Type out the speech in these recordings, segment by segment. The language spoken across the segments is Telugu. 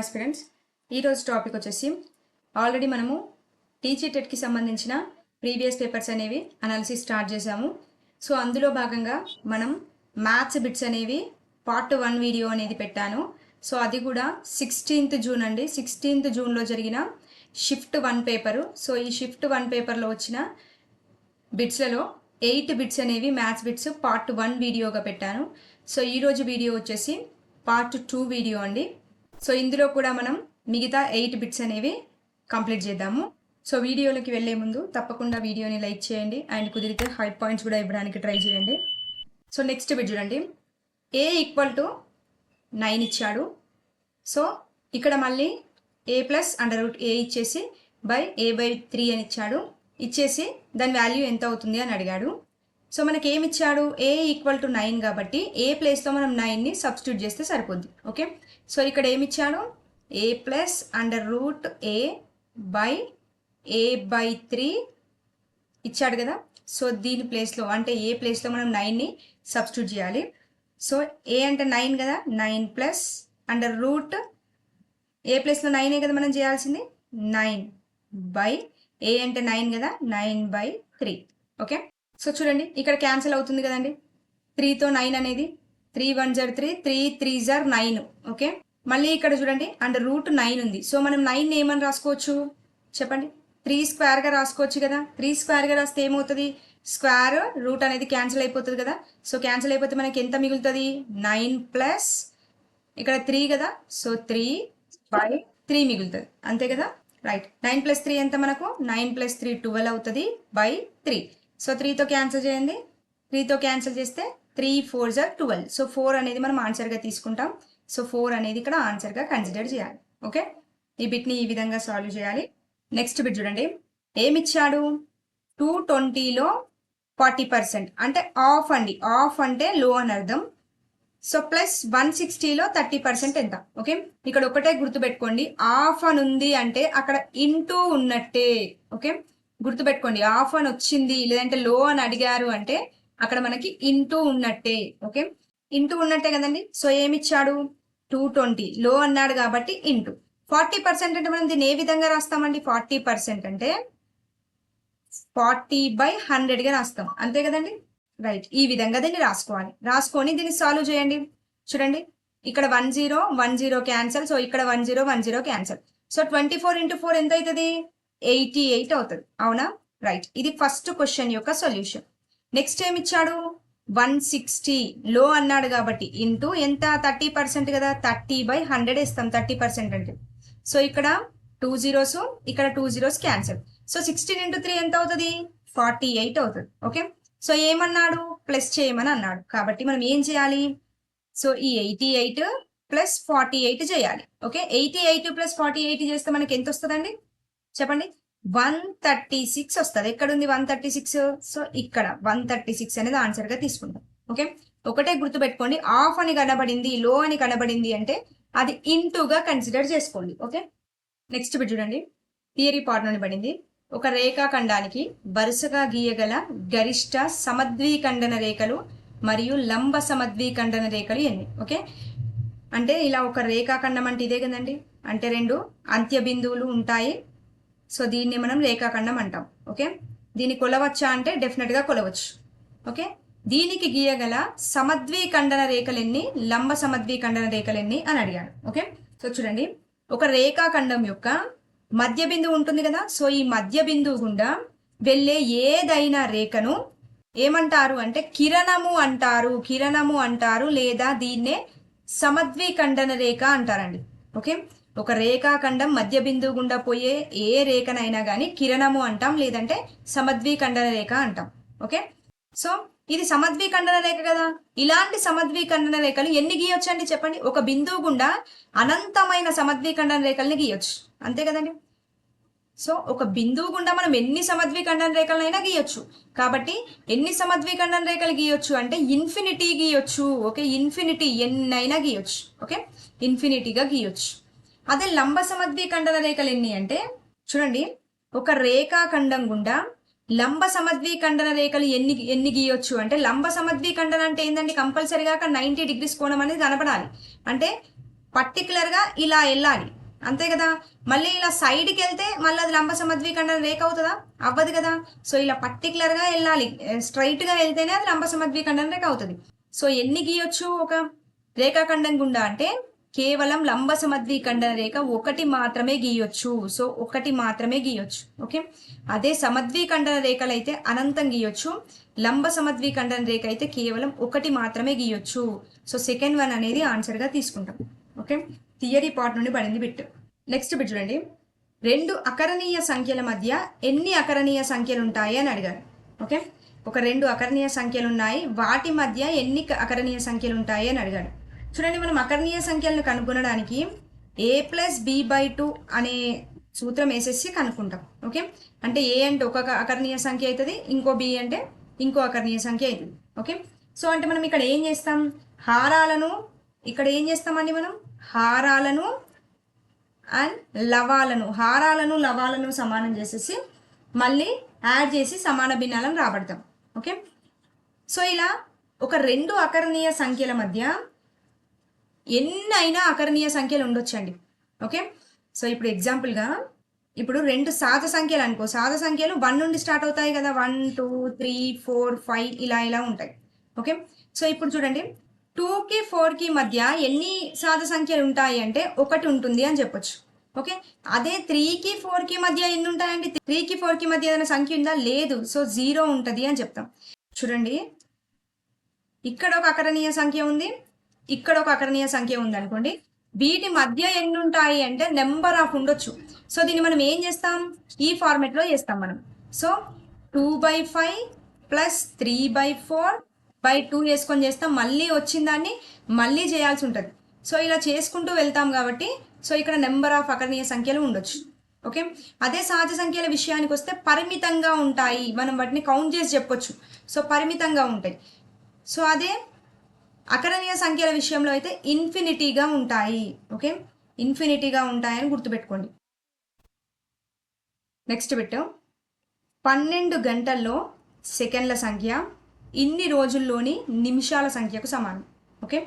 ఆస్పిరెంట్స్ ఈరోజు టాపిక్ వచ్చేసి ఆల్రెడీ మనము టీచీ టెట్కి సంబంధించిన ప్రీవియస్ పేపర్స్ అనేవి అనాలిసిస్ స్టార్ట్ చేసాము. సో అందులో భాగంగా మనం మ్యాథ్స్ బిట్స్ అనేవి పార్ట్ 1 వీడియో అనేది పెట్టాను. సో అది కూడా 16th జూన్ అండి. 16th జూన్లో జరిగిన షిఫ్ట్ 1 పేపరు. సో ఈ షిఫ్ట్ 1 పేపర్లో వచ్చిన బిట్స్లలో 8 బిట్స్ అనేవి మ్యాథ్స్ బిట్స్ పార్ట్ 1 వీడియోగా పెట్టాను. సో ఈరోజు వీడియో వచ్చేసి పార్ట్ 2 వీడియో అండి. సో ఇందులో కూడా మనం మిగతా 8 బిట్స్ అనేవి కంప్లీట్ చేద్దాము. సో వీడియోలోకి వెళ్ళే ముందు తప్పకుండా వీడియోని లైక్ చేయండి అండ్ కుదిరితే హై పాయింట్స్ కూడా ఇవ్వడానికి ట్రై చేయండి. సో నెక్స్ట్ బిట్ చూడండి, a = 9 ఇచ్చాడు. సో ఇక్కడ మళ్ళీ a+√a ఇచ్చేసి a/3 అని ఇచ్చాడు. ఇచ్చేసి దాని వాల్యూ ఎంత అవుతుంది అని అడిగాడు. సో మనకి ఏమి ఇచ్చాడు, a = 9 కాబట్టి a ప్లేస్లో మనం 9ని సబ్స్టిట్యూట్ చేస్తే సరిపోద్ది. ఓకే, సో ఇక్కడ ఏమి ఇచ్చాడు, a+√a/a/3 ఇచ్చాడు కదా. సో దీని ప్లేస్లో అంటే a ప్లేస్లో మనం 9ని సబ్స్టిట్యూట్ చేయాలి. సో a అంటే 9 కదా, 9 ప్లస్ అండర్ రూట్ a ప్లేస్లో 9ఏ కదా మనం చేయాల్సింది, 9/a అంటే 9 కదా, 9/3. ఓకే, సో చూడండి ఇక్కడ క్యాన్సిల్ అవుతుంది కదండి 3తో 9 అనేది, 3 1 = 3, 3 3 = 9. ఓకే, మళ్ళీ ఇక్కడ చూడండి అండర్ రూట్ 9 ఉంది. సో మనం 9 ఏమని రాసుకోవచ్చు చెప్పండి, 3 స్క్వేర్గా రాసుకోవచ్చు కదా. 3 స్క్వేర్గా రాస్తే ఏమవుతుంది, స్క్వేర్ రూట్ అనేది క్యాన్సిల్ అయిపోతుంది కదా. సో క్యాన్సిల్ అయిపోతే మనకి ఎంత మిగులుతుంది, 9 ప్లస్ ఇక్కడ 3 కదా, సో 3/3 మిగులుతుంది, అంతే కదా. రైట్, 9 + 3 ఎంత మనకు, 9 + 3 12 అవుతుంది /3. సో 3తో క్యాన్సిల్ చేయండి, 3తో క్యాన్సిల్ చేస్తే 3 4 = 12. సో 4 అనేది మనం ఆన్సర్గా తీసుకుంటాం. సో 4 అనేది ఇక్కడ ఆన్సర్గా కన్సిడర్ చేయాలి. ఓకే, ఈ బిట్ని ఈ విధంగా సాల్వ్ చేయాలి. నెక్స్ట్ బిట్ చూడండి, ఏమిచ్చాడు, 220లో 40% అంటే ఆఫ్ అండి. ఆఫ్ అంటే లో అని అర్థం. సో ప్లస్ 160లో 30% ఎంత. ఓకే, ఇక్కడ ఒకటే గుర్తుపెట్టుకోండి, ఆఫ్ అని ఉంది అంటే అక్కడ ఇంటూ ఉన్నట్టే. ఓకే, గుర్తుపెట్టుకోండి, ఆఫ్ అని వచ్చింది లేదంటే లో అని అడిగారు అంటే అక్కడ మనకి ఇంటూ ఉన్నట్టే. ఓకే, ఇంటూ ఉన్నట్టే కదండి. సో ఏమిచ్చాడు, 220 లో అన్నాడు కాబట్టి ఇంటూ 40% అంటే మనం దీన్ని ఏ విధంగా రాస్తామండి, 40% అంటే 40/100గా రాస్తాం, అంతే కదండి. రైట్, ఈ విధంగా దీన్ని రాసుకోవాలి. రాసుకొని దీన్ని సాల్వ్ చేయండి. చూడండి ఇక్కడ 1 0 1 0 క్యాన్సల్. సో ఇక్కడ 1 0 1 0 క్యాన్సల్. సో 24 × 4 ఎంత అవుతుంది, 88 అవుతుంది, అవునా. రైట్, ఇది ఫస్ట్ క్వశ్చన్ యొక్క సొల్యూషన్. నెక్స్ట్ ఏమి ఇచ్చాడు, 160 లో అన్నాడు కాబట్టి ఇంటూ ఎంత, 30% కదా, 30/100 ఇస్తాం 30% అంటే. సో ఇక్కడ 2 zeros, ఇక్కడ 2 zeros క్యాన్సల్. సో 16 × 3 ఎంత అవుతుంది, 48 అవుతుంది. ఓకే, సో ఏమన్నాడు, ప్లస్ చేయమని అన్నాడు కాబట్టి మనం ఏం చేయాలి, సో ఈ 88 + 48 చేయాలి. ఓకే, 88 + 48 చేస్తే మనకి ఎంత వస్తుందండి చెప్పండి, 136 వస్తుంది. ఎక్కడుంది 136, సో ఇక్కడ 136 అనేది ఆన్సర్గా తీసుకుంటాం. ఓకే, ఒకటే గుర్తుపెట్టుకోండి, ఆఫ్ అని కనబడింది లో అని కనబడింది అంటే అది ఇంటూగా కన్సిడర్ చేసుకోండి. ఓకే, నెక్స్ట్ బిట్ చూడండి, థియరీ పార్ట్ నుండి పడింది. ఒక రేఖాఖండానికి వరుసగా గీయగల గరిష్ట సమద్విఖండన రేఖలు మరియు లంబ సమద్విఖండన రేఖలు ఎన్ని. ఓకే, అంటే ఇలా ఒక రేఖాఖండం అంటే ఇదే కదండి, అంటే 2 అంత్య బిందువులు ఉంటాయి. సో దీన్ని మనం రేఖాఖండం అంటాం. ఓకే, దీన్ని కొలవచ్చా అంటే డెఫినెట్గా కొలవచ్చు. ఓకే, దీనికి గీయగల సమద్విఖండన రేఖలు ఎన్ని, లంబ సమద్విఖండన రేఖలు ఎన్ని అని అడిగాడు. ఓకే, సో చూడండి ఒక రేఖాఖండం యొక్క మధ్య బిందువు ఉంటుంది కదా. సో ఈ మధ్య బిందువు గుండా వెళ్ళే ఏదైనా రేఖను ఏమంటారు అంటే కిరణము అంటారు. కిరణము అంటారు లేదా దీన్నే సమద్విఖండన రేఖ అంటారండి. ఓకే, ఒక రేఖాఖండం మధ్య బిందువు గుండా పోయే ఏ రేఖనైనా కానీ కిరణము అంటాం లేదంటే సమద్విఖండన రేఖ అంటాం. ఓకే, సో ఇది సమద్విఖండన రేఖ కదా. ఇలాంటి సమద్విఖండన రేఖలు ఎన్ని గీయొచ్చు అండి చెప్పండి, ఒక బిందువు గుండా అనంతమైన సమద్విఖండన రేఖల్ని గీయొచ్చు, అంతే కదండి. సో ఒక బిందువు గుండా మనం ఎన్ని సమద్విఖండన రేఖలైనా గీయొచ్చు. కాబట్టి ఎన్ని సమద్విఖండన రేఖలు గీయొచ్చు అంటే ఇన్ఫినిటీ గీయొచ్చు. ఓకే, ఇన్ఫినిటీ ఎన్నైనా గీయొచ్చు. ఓకే, ఇన్ఫినిటీగా గీయొచ్చు. అదే లంబ సమద్విఖండన రేఖలు ఎన్ని అంటే చూడండి, ఒక రేఖాఖండం గుండా లంబ సమద్విఖండన రేఖలు ఎన్ని గీయొచ్చు అంటే, లంబ సమద్విఖండన అంటే ఏంటంటే కంపల్సరీగా 90 degrees కోణం అనేది కనపడాలి. అంటే పర్టికులర్గా ఇలా వెళ్ళాలి, అంతే కదా. మళ్ళీ ఇలా సైడ్కి వెళ్తే మళ్ళీ అది లంబ సమద్విఖండన రేఖ అవుతుందా? అవ్వదు కదా. సో ఇలా పర్టికులర్గా వెళ్ళాలి, స్ట్రైట్గా వెళ్తేనే అది లంబ సమద్విఖండన రేఖ అవుతుంది. సో ఎన్ని గీయొచ్చు ఒక రేఖాఖండం గుండా అంటే కేవలం లంబ సమద్విఖండన రేఖ ఒకటి మాత్రమే గీయొచ్చు. సో ఒకటి మాత్రమే గీయొచ్చు. ఓకే, అదే సమద్విఖండన రేఖలు అయితే అనంతం గీయొచ్చు, లంబ సమద్విఖండన రేఖ అయితే కేవలం ఒకటి మాత్రమే గీయొచ్చు. సో సెకండ్ వన్ అనేది ఆన్సర్గా తీసుకుంటాం. ఓకే, థియరీ పార్ట్ నుండి పడింది బిట్. నెక్స్ట్ బిట్ చూడండి, రెండు అకరణీయ సంఖ్యల మధ్య ఎన్ని అకరణీయ సంఖ్యలు ఉంటాయి అని అడిగారు. ఓకే, ఒక రెండు అకరణీయ సంఖ్యలు ఉన్నాయి, వాటి మధ్య ఎన్ని అకరణీయ సంఖ్యలు ఉంటాయి అని అడిగాడు. చూడండి, మనం అకరణీయ సంఖ్యలను కనుగొనడానికి a+b/2 అనే సూత్రం వేసేసి కనుక్కుంటాం. ఓకే, అంటే ఏ అంటే ఒక అకరణీయ సంఖ్య అవుతుంది, ఇంకో బి అంటే ఇంకో అకరణీయ సంఖ్య అవుతుంది. ఓకే, సో అంటే మనం ఇక్కడ ఏం చేస్తాం, హారాలను ఇక్కడ ఏం చేస్తామండి, మనం హారాలను అండ్ లవాలను సమానం చేసేసి మళ్ళీ యాడ్ చేసి సమాన భిన్నాలను రాబడతాం. ఓకే, సో ఇలా ఒక రెండు అకరణీయ సంఖ్యల మధ్య ఎన్నైనా అకరణీయ సంఖ్యలు ఉండొచ్చండి. ఓకే, సో ఇప్పుడు ఎగ్జాంపుల్గా ఇప్పుడు రెండు సాధ సంఖ్యలు అనుకో, సాధ సంఖ్యలు 1 నుండి స్టార్ట్ అవుతాయి కదా, 1 2 3 4 5 ఇలా ఉంటాయి. ఓకే, సో ఇప్పుడు చూడండి 2కి 4కి మధ్య ఎన్ని సాధ సంఖ్యలు ఉంటాయి అంటే ఒకటి ఉంటుంది అని చెప్పొచ్చు. ఓకే, అదే 3కి 4కి మధ్య ఎన్ని ఉంటాయండి, 3కి 4కి మధ్య ఏదైనా సంఖ్య ఉందా, లేదు. సో 0 ఉంటుంది అని చెప్తాం. చూడండి, ఇక్కడ ఒక అకరణీయ సంఖ్య ఉంది, ఇక్కడ ఒక అకరణీయ సంఖ్య ఉంది అనుకోండి, వీటి మధ్య ఎన్ని ఉంటాయి అంటే నెంబర్ ఆఫ్ ఉండొచ్చు. సో దీన్ని మనం ఏం చేస్తాం, ఈ ఫార్మెట్లో చేస్తాం మనం. సో 2/5 + 3/4/2 వేసుకొని చేస్తాం, మళ్ళీ వచ్చిన దాన్ని మళ్ళీ చేయాల్సి ఉంటుంది. సో ఇలా చేసుకుంటూ వెళ్తాం కాబట్టి సో ఇక్కడ నెంబర్ ఆఫ్ అకరణీయ సంఖ్యలు ఉండొచ్చు. ఓకే, అదే సహజ సంఖ్యల విషయానికి వస్తే పరిమితంగా ఉంటాయి, మనం వాటిని కౌంట్ చేసి చెప్పొచ్చు. సో పరిమితంగా ఉంటాయి. సో అదే అకరణీయ సంఖ్యల విషయంలో అయితే ఇన్ఫినిటీగా ఉంటాయి. ఓకే, ఇన్ఫినిటీగా ఉంటాయని గుర్తుపెట్టుకోండి. నెక్స్ట్ బిట్, 12 గంటల్లో సెకండ్ల సంఖ్య ఇన్ని రోజుల్లోని నిమిషాల సంఖ్యకు సమానం. ఓకే,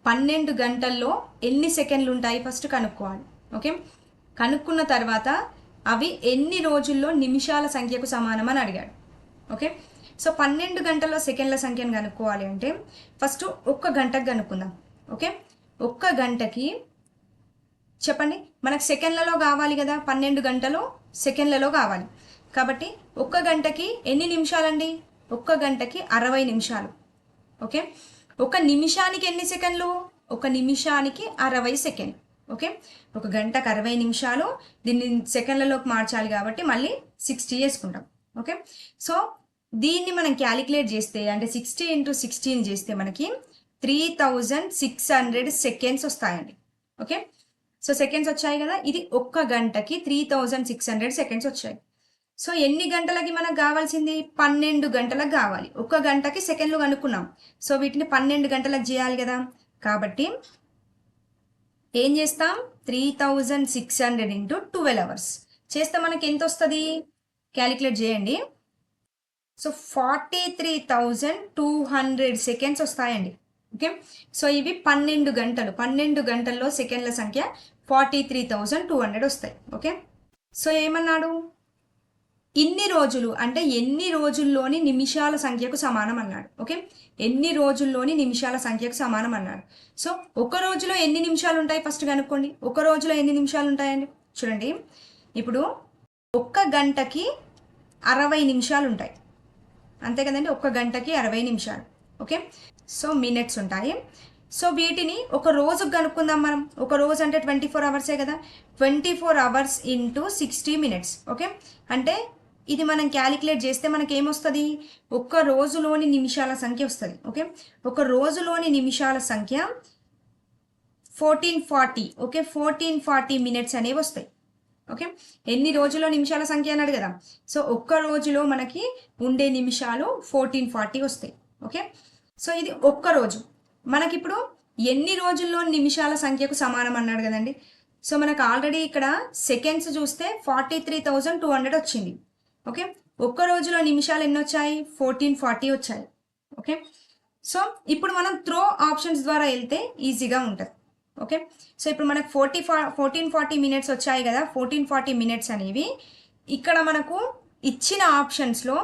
12 గంటల్లో ఎన్ని సెకండ్లు ఉంటాయి ఫస్ట్ కనుక్కోవాలి. ఓకే, కనుక్కున్న తర్వాత అవి ఎన్ని రోజుల్లో నిమిషాల సంఖ్యకు సమానం అని అడిగాడు. ఓకే, సో 12 గంటల్లో సెకండ్ల సంఖ్యను కనుక్కోవాలి అంటే ఫస్ట్ ఒక్క గంటకు కనుక్కుందాం. ఓకే, ఒక్క గంటకి చెప్పండి, మనకు సెకండ్లలో కావాలి కదా, 12 గంటలు సెకండ్లలో కావాలి కాబట్టి ఒక్క గంటకి ఎన్ని నిమిషాలండి, ఒక్క గంటకి 60 నిమిషాలు. ఓకే, ఒక నిమిషానికి ఎన్ని సెకండ్లు, ఒక నిమిషానికి 60 సెకండ్లు. ఓకే, ఒక గంటకు 60 నిమిషాలు, దీన్ని సెకండ్లలోకి మార్చాలి కాబట్టి మళ్ళీ 60 చేసుకుంటాం. ఓకే, సో దీన్ని మనం క్యాలిక్యులేట్ చేస్తే అంటే 60 × 16 చేస్తే మనకి 3600 సెకండ్స్ వస్తాయండి. ఓకే, సో సెకండ్స్ వచ్చాయి కదా, ఇది ఒక్క గంటకి 3600 సెకండ్స్ వచ్చాయి. సో ఎన్ని గంటలకి మనకు కావాల్సింది, 12 గంటలకు కావాలి. ఒక్క గంటకి సెకండ్లు కనుక్కున్నాం, సో వీటిని 12 గంటలకు చేయాలి కదా, కాబట్టి ఏం చేస్తాం, 3600 × 12 అవర్స్ చేస్తే మనకి ఎంత వస్తుంది, క్యాలిక్యులేట్ చేయండి. సో 43,200 సెకండ్స్ వస్తాయండి. ఓకే, సో ఇవి 12 గంటలు, 12 గంటల్లో సెకండ్ల సంఖ్య 43,200 వస్తాయి. ఓకే, సో ఏమన్నాడు, ఇన్ని రోజులు అంటే ఎన్ని రోజుల్లోని నిమిషాల సంఖ్యకు సమానం అన్నాడు. ఓకే, ఎన్ని రోజుల్లోని నిమిషాల సంఖ్యకు సమానం అన్నాడు. సో ఒక రోజులో ఎన్ని నిమిషాలు ఉంటాయి ఫస్ట్ కనుక్కోండి, ఒక రోజులో ఎన్ని నిమిషాలు ఉంటాయండి. చూడండి, ఇప్పుడు ఒక్క గంటకి 60 నిమిషాలు ఉంటాయి, అంతే కదండి, ఒక్క గంటకి 60 నిమిషాలు. ఓకే, సో మినిట్స్ ఉంటాయి. సో వీటిని ఒక రోజుకు కనుక్కుందాం మనం. ఒక రోజు అంటే 24 అవర్సే కదా, 24 అవర్స్ × 60 మినిట్స్. ఓకే, అంటే ఇది మనం క్యాలిక్యులేట్ చేస్తే మనకి ఏమొస్తుంది, ఒక్క రోజులోని నిమిషాల సంఖ్య వస్తుంది. ఓకే, ఒక రోజులోని నిమిషాల సంఖ్య 1440. ఓకే, 1440 మినిట్స్ అనేవి వస్తాయి. ఓకే, ఎన్ని రోజుల్లో నిమిషాల సంఖ్య అన్నాడు కదా, సో ఒక్క రోజులో మనకి ఉండే నిమిషాలు 1440 వస్తాయి. ఓకే, సో ఇది ఒక్క రోజు. మనకిప్పుడు ఎన్ని రోజుల్లో నిమిషాల సంఖ్యకు సమానం అన్నాడు కదండి. సో మనకు ఆల్రెడీ ఇక్కడ సెకండ్స్ చూస్తే 43,200 వచ్చింది. ఓకే, ఒక్క రోజులో నిమిషాలు ఎన్ని వచ్చాయి, 1440 వచ్చాయి. ఓకే, సో ఇప్పుడు మనం త్రో ఆప్షన్స్ ద్వారా వెళ్తే ఈజీగా ఉంటుంది. ఓకే. సో ఇప్పుడు మనకు 1440 మినిట్స్ వచ్చాయి కదా, 1440 మినిట్స్ అనేవి ఇక్కడ మనకు ఇచ్చిన ఆప్షన్స్లో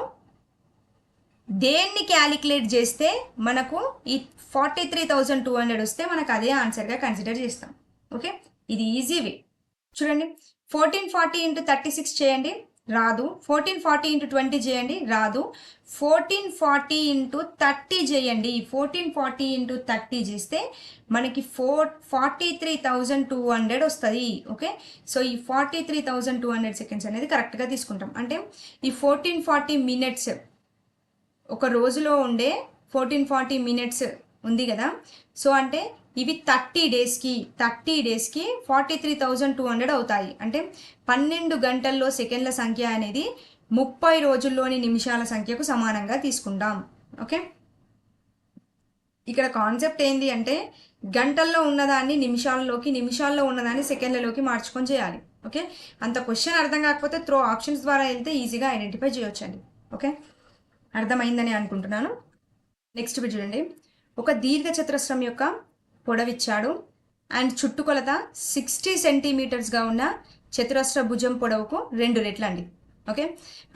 దేన్ని క్యాలిక్యులేట్ చేస్తే మనకు ఈ 43,200 వస్తే మనకు అదే ఆన్సర్గా కన్సిడర్ చేస్తాం. ఓకే, ఇది ఈజీ వే. చూడండి, 1440 ఇంటూ 36 చేయండి, రాదు. 1440 ఇంటూ 20 చేయండి, రాదు. 1440 ఇంటూ 30 చేయండి. 1440 ఇంటూ 30 చేస్తే మనకి 43,200 వస్తుంది. ఓకే, సో ఈ 43,200 సెకండ్స్ అనేది కరెక్ట్గా తీసుకుంటాం. అంటే ఈ 1440 మినిట్స్ ఒక రోజులో ఉండే 1440 మినిట్స్ ఉంది కదా, సో అంటే ఇవి 30 డేస్కి 43,200 అవుతాయి. అంటే 12 గంటల్లో సెకండ్ల సంఖ్య అనేది 30 రోజుల్లోని నిమిషాల సంఖ్యకు సమానంగా తీసుకుంటాం. ఓకే, ఇక్కడ కాన్సెప్ట్ ఏంటి అంటే గంటల్లో ఉన్నదాన్ని నిమిషాల్లోకి, నిమిషాల్లో ఉన్నదాన్ని సెకండ్లలోకి మార్చుకొని చేయాలి. ఓకే, అంత క్వశ్చన్ అర్థం కాకపోతే త్రో ఆప్షన్స్ ద్వారా వెళ్తే ఈజీగా ఐడెంటిఫై చేయొచ్చండి. ఓకే, అర్థమైందని అనుకుంటున్నాను. నెక్స్ట్ చూడండి, ఒక దీర్ఘ చతురస్రం యొక్క పొడవిచ్చాడు అండ్ చుట్టుకొలత 60 సెంటీమీటర్స్గా ఉన్న చతురస్ర భుజం పొడవుకు 2 రెట్లు అండి. ఓకే,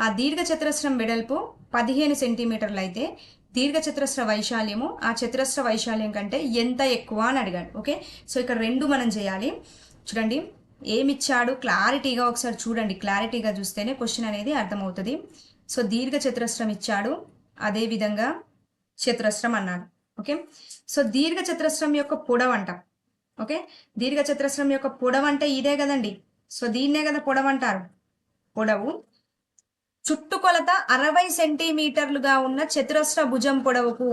ఆ దీర్ఘ చతురస్రం వెడల్పు 15 సెంటీమీటర్లు అయితే దీర్ఘ చతురస్ర వైశాల్యము ఆ చతురస్ర వైశాల్యం కంటే ఎంత ఎక్కువ అని అడిగాడు. ఓకే, సో ఇక్కడ 2 మనం చేయాలి. చూడండి, ఏమిచ్చాడు క్లారిటీగా ఒకసారి చూడండి, క్లారిటీగా చూస్తేనే క్వశ్చన్ అనేది అర్థమవుతుంది. సో దీర్ఘ చతురస్రం ఇచ్చాడు, అదేవిధంగా చతురస్రం అన్నాడు. ఓకే, సో దీర్ఘ చతురస్రం యొక్క పొడవు అంట. ఓకే, దీర్ఘ చతురస్రం యొక్క పొడవు అంటే ఇదే కదండి, సో దీన్నే కదా పొడవు అంటారు. పొడవు చుట్టుకొలత 60 సెంటీమీటర్లుగా ఉన్న చతురస్ర భుజం పొడవుకు,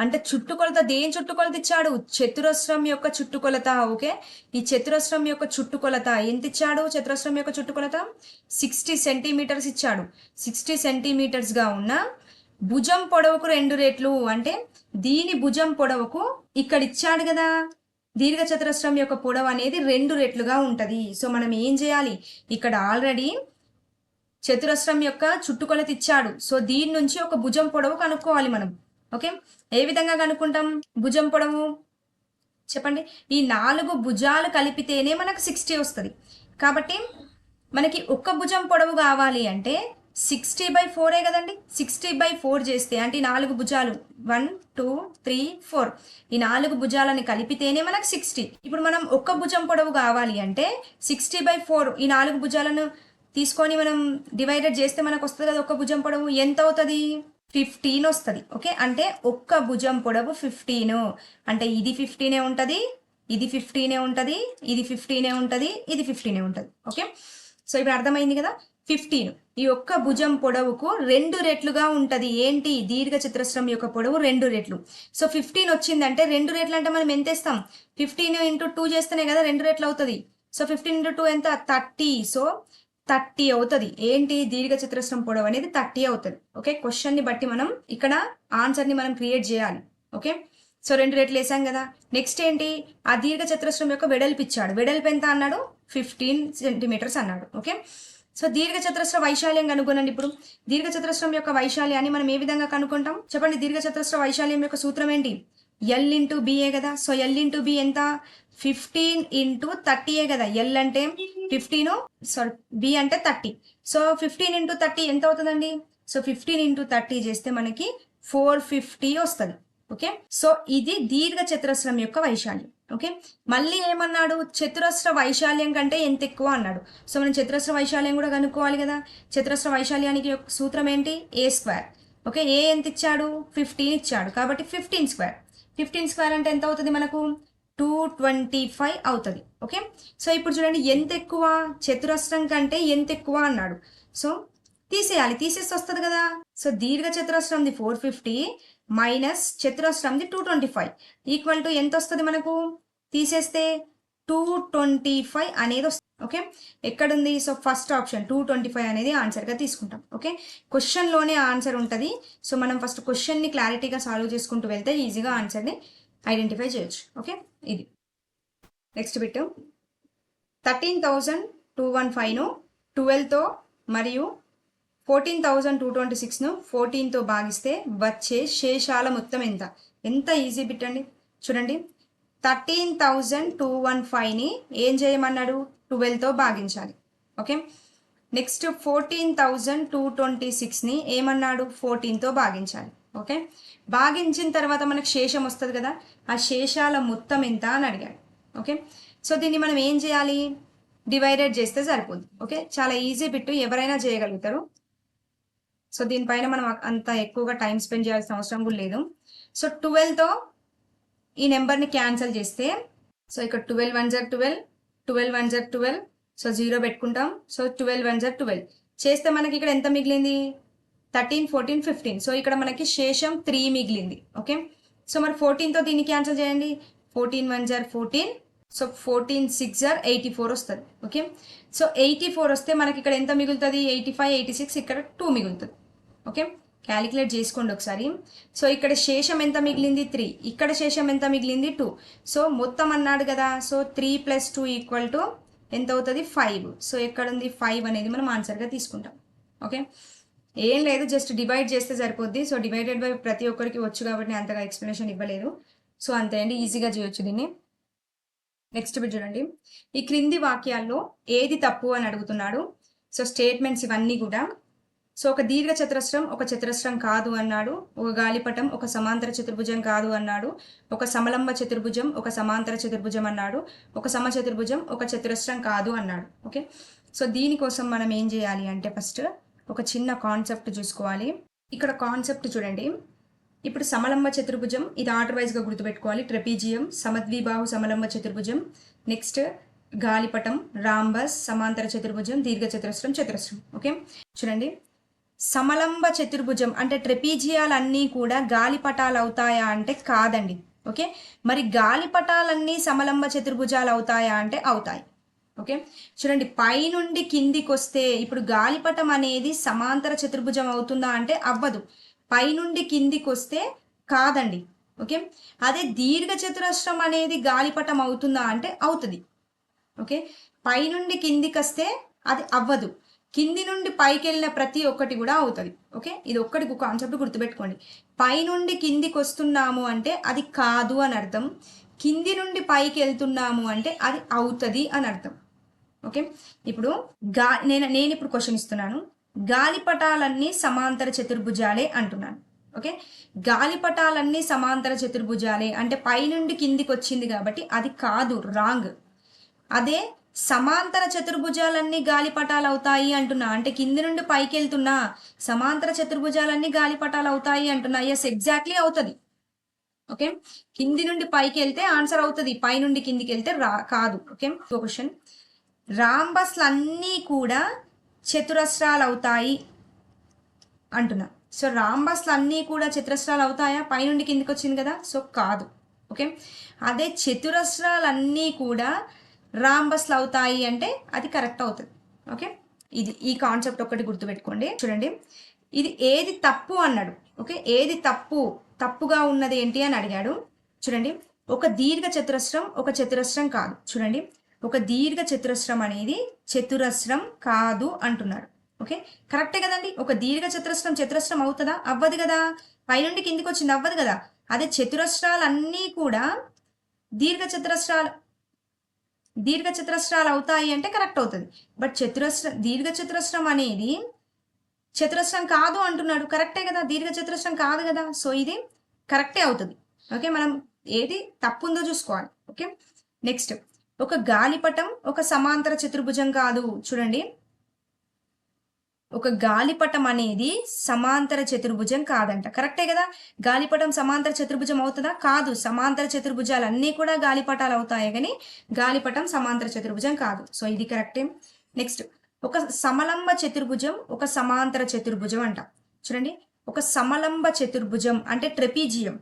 అంటే చుట్టుకొలత దేని చుట్టుకొలత ఇచ్చాడు? చతురస్రం యొక్క చుట్టుకొలత. ఓకే, ఈ చతురస్రం యొక్క చుట్టుకొలత ఎంత ఇచ్చాడు? చతురస్రం యొక్క చుట్టుకొలత 60 సెంటీమీటర్స్ ఇచ్చాడు. 60 సెంటీమీటర్స్గా ఉన్న భుజం పొడవుకు 2 రెట్లు, అంటే దీని భుజం పొడవుకు ఇక్కడ ఇచ్చాడు కదా, దీర్ఘ చతురస్రం యొక్క పొడవు అనేది 2 రెట్లుగా ఉంటుంది. సో మనం ఏం చేయాలి, ఇక్కడ ఆల్రెడీ చతురస్రం యొక్క చుట్టుకొలత ఇచ్చాడు, సో దీని నుంచి ఒక భుజం పొడవు కనుక్కోవాలి మనం. ఓకే, ఏ విధంగా కనుక్కుంటాం భుజం పొడవు? చెప్పండి, ఈ 4 భుజాలు కలిపితేనే మనకు 60 వస్తుంది. కాబట్టి మనకి ఒక్క భుజం పొడవు కావాలి అంటే 60/4 కదండి. 60/4 చేస్తే అంటే 4 భుజాలు 1 2 3 4 ఈ 4 భుజాలని కలిపితేనే మనకు 60. ఇప్పుడు మనం ఒక్క భుజం పొడవు కావాలి అంటే 60/4 ఈ 4 భుజాలను తీసుకొని మనం డివైడెడ్ చేస్తే మనకు వస్తుంది కదా ఒక్క భుజం పొడవు. ఎంత అవుతుంది? 15 వస్తుంది. ఓకే, అంటే ఒక్క భుజం పొడవు 15, అంటే ఇది 15 ఉంటుంది, ఇది 15 ఉంటుంది, ఇది 15 ఉంటుంది, ఇది 15 ఉంటుంది. ఓకే, సో ఇప్పుడు అర్థమైంది కదా. 15 ఈ ఒక్క భుజం పొడవుకు 2 రెట్లుగా ఉంటుంది. ఏంటి? దీర్ఘ చతురస్రం యొక్క పొడవు 2 రెట్లు. సో 15 వచ్చిందంటే 2 రెట్లు అంటే మనం ఎంత ఇస్తాం? 15 × 2 చేస్తేనే కదా 2 రెట్లు అవుతుంది. సో 15 × 2 ఎంత? 30. సో 30 అవుతుంది. ఏంటి? దీర్ఘ చతురస్రం పొడవు అనేది 30 అవుతుంది. ఓకే, క్వశ్చన్ని బట్టి మనం ఇక్కడ ఆన్సర్ని మనం క్రియేట్ చేయాలి. ఓకే, సో 2 రెట్లు వేసాం కదా. నెక్స్ట్ ఏంటి? ఆ దీర్ఘ చతురస్రం యొక్క వెడల్పు ఇచ్చాడు. వెడల్పు ఎంత అన్నాడు? 15 సెంటీమీటర్స్ అన్నాడు. ఓకే, సో దీర్ఘ చతురస్ర వైశాల్యం కనుగొనండి. ఇప్పుడు దీర్ఘ చతురస్రం యొక్క వైశాల్యాన్ని మనం ఏ విధంగా కనుక్కుంటాం చెప్పండి? దీర్ఘ చతురస్ర వైశాల్యం యొక్క సూత్రం ఏంటి? L × B కదా. సో L × B ఎంత? 15 × 30 కదా. L అంటే 15, సారీ B అంటే 30. సో 15 × 30 ఎంత అవుతుందండి? సో 15 × 30 చేస్తే మనకి 450 వస్తుంది. ఓకే, సో ఇది దీర్ఘ చతురస్రం యొక్క వైశాల్యం. ఓకే, మళ్ళీ ఏమన్నాడు? చతురస్ర వైశాల్యం కంటే ఎంత ఎక్కువ అన్నాడు. సో మనం చతురస్ర వైశాల్యం కూడా కనుక్కోవాలి కదా. చతురస్ర వైశాల్యానికి సూత్రం ఏంటి? A². ఓకే, ఏ ఎంత ఇచ్చాడు? 15 ఇచ్చాడు, కాబట్టి 15². 15² అంటే ఎంత అవుతుంది మనకు? 225 అవుతుంది. ఓకే, సో ఇప్పుడు చూడండి ఎంత ఎక్కువ? చతురస్రం కంటే ఎంత ఎక్కువ అన్నాడు. సో తీసేయాలి, తీసేసి వస్తుంది కదా. సో దీర్ఘ చతురస్రంది 450 మైనస్ చతురస్రంది 225 ఈక్వల్ టు ఎంత వస్తుంది మనకు? తీసేస్తే 225 అనేది వస్తుంది. ఓకే, ఎక్కడుంది? సో ఫస్ట్ ఆప్షన్ 225 అనేది ఆన్సర్గా తీసుకుంటాం. ఓకే, క్వశ్చన్లోనే ఆన్సర్ ఉంటుంది. సో మనం ఫస్ట్ క్వశ్చన్ని క్లారిటీగా సాల్వ్ చేసుకుంటూ వెళ్తే ఈజీగా ఆన్సర్ని ఐడెంటిఫై చేయొచ్చు. ఓకే, ఇది నెక్స్ట్ బిట్. 13,215ను 12తో మరియు 14,226ను 14తో భాగిస్తే వచ్చే శేషాల మొత్తం ఎంత? ఎంత ఈజీ బిట్ అండి. చూడండి, 13,215ని ఏం చేయమన్నాడు, 12తో భాగించాలి. ఓకే, నెక్స్ట్ 14,226ని ఏమన్నాడు, 14తో భాగించాలి. ఓకే, భాగించిన తర్వాత మనకు శేషం వస్తుంది కదా, ఆ శేషాల మొత్తం ఎంత అని అడిగాడు. ఓకే, సో దీన్ని మనం ఏం చేయాలి, డివైడెడ్ చేస్తే సరిపోద్ది. ఓకే, చాలా ఈజీ బిట్టు, ఎవరైనా చేయగలుగుతారు. సో దీనిపైన మనం అంత ఎక్కువగా టైం స్పెండ్ చేయాల్సిన అవసరం కూడా లేదు. సో 12తో ఈ నెంబర్ని క్యాన్సిల్ చేస్తే, సో ఇక్కడ 12 1 జర్ 12, 12 1 జర్ 12, సో 0 పెట్టుకుంటాం. సో 12 1 జర్ 12 చేస్తే మనకి ఇక్కడ ఎంత మిగిలింది, 13 14 15. సో ఇక్కడ మనకి శేషం 3 మిగిలింది. ఓకే, సో మరి 14తో దీన్ని క్యాన్సిల్ చేయండి. 14 1 జర్ 14, సో 14 6 జర్ 84 వస్తుంది. ఓకే, సో 84 వస్తే మనకి ఇక్కడ ఎంత మిగులుతుంది, 85 86, ఇక్కడ 2 మిగులుతుంది. ఓకే, క్యాలిక్యులేట్ చేసుకోండి ఒకసారి. సో ఇక్కడ శేషం ఎంత మిగిలింది, 3, ఇక్కడ శేషం ఎంత మిగిలింది, 2. సో మొత్తం అన్నాడు కదా, సో 3 + 2 = ఎంత అవుతుంది, 5. సో ఎక్కడ ఉంది 5 అనేది మనం ఆన్సర్గా తీసుకుంటాం. ఓకే, ఏం లేదు, జస్ట్ డివైడ్ చేస్తే సరిపోద్ది. సో డివైడెడ్ బై ప్రతి ఒక్కరికి వచ్చు కాబట్టి అంతగా ఎక్స్ప్లెనేషన్ ఇవ్వలేదు. సో అంతే అండి, ఈజీగా చేయొచ్చు దీన్ని. నెక్స్ట్ బిట్ చూడండి, ఈ క్రింది వాక్యాల్లో ఏది తప్పు అని అడుగుతున్నాడు. సో స్టేట్మెంట్స్ ఇవన్నీ కూడా. సో ఒక దీర్ఘ చతురస్రం ఒక చతురస్రం కాదు అన్నాడు, ఒక గాలిపటం ఒక సమాంతర చతుర్భుజం కాదు అన్నాడు, ఒక సమలంబ చతుర్భుజం ఒక సమాంతర చతుర్భుజం అన్నాడు, ఒక సమచతుర్భుజం ఒక చతురస్రం కాదు అన్నాడు. ఓకే, సో దీనికోసం మనం ఏం చేయాలి అంటే ఫస్ట్ ఒక చిన్న కాన్సెప్ట్ చూసుకోవాలి. ఇక్కడ కాన్సెప్ట్ చూడండి, ఇప్పుడు సమలంబ చతుర్భుజం ఇది ఆర్డర్ వైజ్గా గుర్తుపెట్టుకోవాలి. ట్రెపీజియం, సమద్విబాహు సమలంబ చతుర్భుజం, నెక్స్ట్ గాలిపటం, రాంబస్, సమాంతర చతుర్భుజం, దీర్ఘ చతురస్రం, చతురస్రం. ఓకే, చూడండి, సమలంబ చతుర్భుజం అంటే ట్రెపీజియాలన్నీ కూడా గాలిపటాలు అవుతాయా అంటే కాదండి. ఓకే, మరి గాలిపటాలన్నీ సమలంబ చతుర్భుజాలు అవుతాయా అంటే అవుతాయి. ఓకే, చూడండి, పైనుండి కిందికి వస్తే ఇప్పుడు గాలిపటం అనేది సమాంతర చతుర్భుజం అవుతుందా అంటే అవ్వదు, పైనుండి కిందికి వస్తే కాదండి. ఓకే, అదే దీర్ఘ చతురస్రం అనేది గాలిపటం అవుతుందా అంటే అవుతుంది. ఓకే, పైనుండి కిందికి వస్తే అది అవ్వదు, కింది నుండి పైకి వెళ్ళిన ప్రతి ఒక్కటి కూడా అవుతుంది. ఓకే, ఇది ఒక్కటి కాన్సెప్ట్ గుర్తుపెట్టుకోండి. పైనుండి కిందికి వస్తున్నాము అంటే అది కాదు అని అర్థం, కింది నుండి పైకి వెళ్తున్నాము అంటే అది అవుతుంది అని అర్థం. ఓకే, ఇప్పుడు నేను ఇప్పుడు క్వశ్చన్ ఇస్తున్నాను, గాలిపటాలన్నీ సమాంతర చతుర్భుజాలే అంటున్నాను. ఓకే, గాలిపటాలన్నీ సమాంతర చతుర్భుజాలే అంటే పైనుండి కిందికి వచ్చింది కాబట్టి అది కాదు, రాంగ్. అదే సమాంతర చతుర్భుజాలన్నీ గాలిపటాలు అవుతాయి అంటున్నా అంటే కింది నుండి పైకి వెళ్తున్నా సమాంతర చతుర్భుజాలన్నీ గాలిపటాలు అవుతాయి అంటున్నా. ఎస్, ఎగ్జాక్ట్లీ అవుతుంది. ఓకే, కింది నుండి పైకి వెళ్తే ఆన్సర్ అవుతుంది, పైనుండి కిందికి వెళ్తే కాదు. ఓకే, క్వశ్చన్, రాంబస్లు అన్నీ కూడా చతురస్రాలు అవుతాయి అంటున్నా. సో రాంబస్లు అన్నీ కూడా చతురస్రాలు అవుతాయా, పైనుండి కిందికి వచ్చింది కదా, సో కాదు. ఓకే, అదే చతురస్రాలన్నీ కూడా రాంబస్లు అవుతాయి అంటే అది కరెక్ట్ అవుతుంది. ఓకే, ఇది ఈ కాన్సెప్ట్ ఒక్కటి గుర్తుపెట్టుకోండి. చూడండి, ఇది ఏది తప్పు అన్నాడు. ఓకే, ఏది తప్పుగా ఉన్నది ఏంటి అని అడిగాడు. చూడండి, ఒక దీర్ఘ చతురస్రం ఒక చతురస్రం కాదు. చూడండి, ఒక దీర్ఘ చతురస్రం అనేది చతురస్రం కాదు అంటున్నాడు. ఓకే, కరెక్టే కదండి, ఒక దీర్ఘ చతురస్రం చతురస్రం అవుతుందా, అవ్వదు కదా, పైనుండి కిందికి వచ్చింది అవ్వదు కదా. అదే చతురస్రాలన్నీ కూడా దీర్ఘ చతురస్రాలు అవుతాయి అంటే కరెక్ట్ అవుతుంది. బట్ దీర్ఘ చతురస్రం అనేది చతురస్రం కాదు అంటున్నాడు, కరెక్టే కదా, దీర్ఘ చతురస్రం కాదు కదా, సో ఇది కరెక్టే అవుతుంది. ఓకే, మనం ఏది తప్పు ఉందో చూసుకోవాలి. ఓకే, నెక్స్ట్, ఒక గాలిపటం ఒక సమాంతర చతుర్భుజం కాదు. చూడండి, ఒక గాలిపటం అనేది సమాంతర చతుర్భుజం కాదంట, కరెక్టే కదా. గాలిపటం సమాంతర చతుర్భుజం అవుతుందా, కాదు, సమాంతర చతుర్భుజాలు అన్నీ కూడా గాలిపటాలు అవుతాయి కానీ గాలిపటం సమాంతర చతుర్భుజం కాదు. సో ఇది కరెక్టే. నెక్స్ట్, ఒక సమలంబ చతుర్భుజం ఒక సమాంతర చతుర్భుజం అంట. చూడండి, ఒక సమలంబ చతుర్భుజం అంటే ట్రెపీజియం,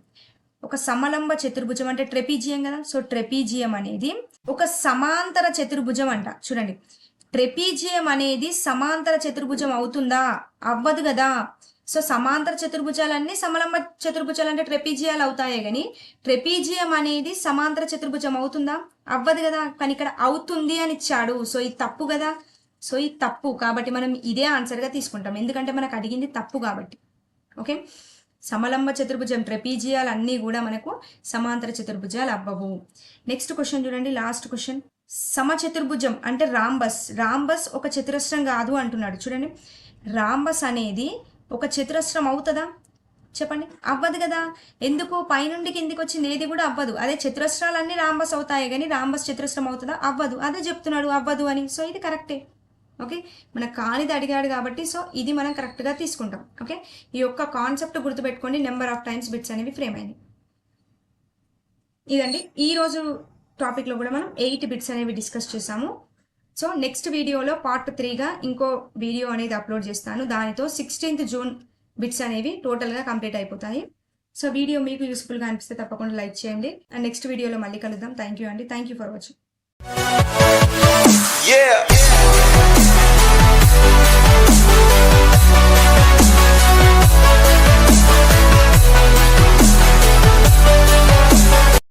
ఒక సమలంబ చతుర్భుజం అంటే ట్రెపీజియం కదా. సో ట్రెపీజియం అనేది ఒక సమాంతర చతుర్భుజం అంట. చూడండి, ట్రెపీజియం అనేది సమాంతర చతుర్భుజం అవుతుందా, అవ్వదు కదా. సో సమాంతర చతుర్భుజాలన్నీ సమలంబ చతుర్భుజాలు అంటే ట్రెపీజియాలు అవుతాయే కానీ ట్రెపీజియం అనేది సమాంతర చతుర్భుజం అవుతుందా, అవ్వదు కదా. కానీ ఇక్కడ అవుతుంది అని ఇచ్చాడు, సో ఇది తప్పు కదా. సో ఇది తప్పు కాబట్టి మనం ఇదే ఆన్సర్గా తీసుకుంటాం, ఎందుకంటే మనకు అడిగింది తప్పు కాబట్టి. ఓకే, సమలంబ చతుర్భుజం ట్రెపీజియాలు అన్నీ కూడా మనకు సమాంతర చతుర్భుజాలు అవ్వవు. నెక్స్ట్ క్వశ్చన్ చూడండి, లాస్ట్ క్వశ్చన్. సమచతుర్భుజం అంటే రాంబస్ ఒక చతురస్రం కాదు అంటున్నాడు. చూడండి, రాంబస్ అనేది ఒక చతురస్రం అవుతుందా చెప్పండి? అవ్వదు కదా. ఎందుకు? పైనుండి కిందికి వచ్చింది ఏది కూడా అవ్వదు. అదే చతురస్రాలన్నీ రాంబస్ అవుతాయి కానీ రాంబస్ చతురస్రం అవుతుందా? అవ్వదు. అదే చెప్తున్నాడు అవ్వదు అని. సో ఇది కరెక్టే. ఓకే, మన కానిది అడిగాడు కాబట్టి సో ఇది మనం కరెక్ట్గా తీసుకుంటాం. ఓకే, ఈ యొక్క కాన్సెప్ట్ గుర్తుపెట్టుకోండి. నెంబర్ ఆఫ్ టైమ్స్ బిట్స్ అనేవి ఫ్రేమ్ అయినాయి. ఇదండి ఈరోజు టాపిక్లో కూడా మనం 8 బిట్స్ అనేవి డిస్కస్ చేసాము. సో నెక్స్ట్ వీడియోలో పార్ట్ 3గా ఇంకో వీడియో అనేది అప్లోడ్ చేస్తాను. దానితో 16th జూన్ బిట్స్ అనేవి టోటల్గా కంప్లీట్ అయిపోతాయి. సో వీడియో మీకు యూస్ఫుల్గా అనిపిస్తే తప్పకుండా లైక్ చేయండి. అండ్ నెక్స్ట్ వీడియోలో మళ్ళీ కలుద్దాం. థ్యాంక్ యూ అండి. Thank you for watching.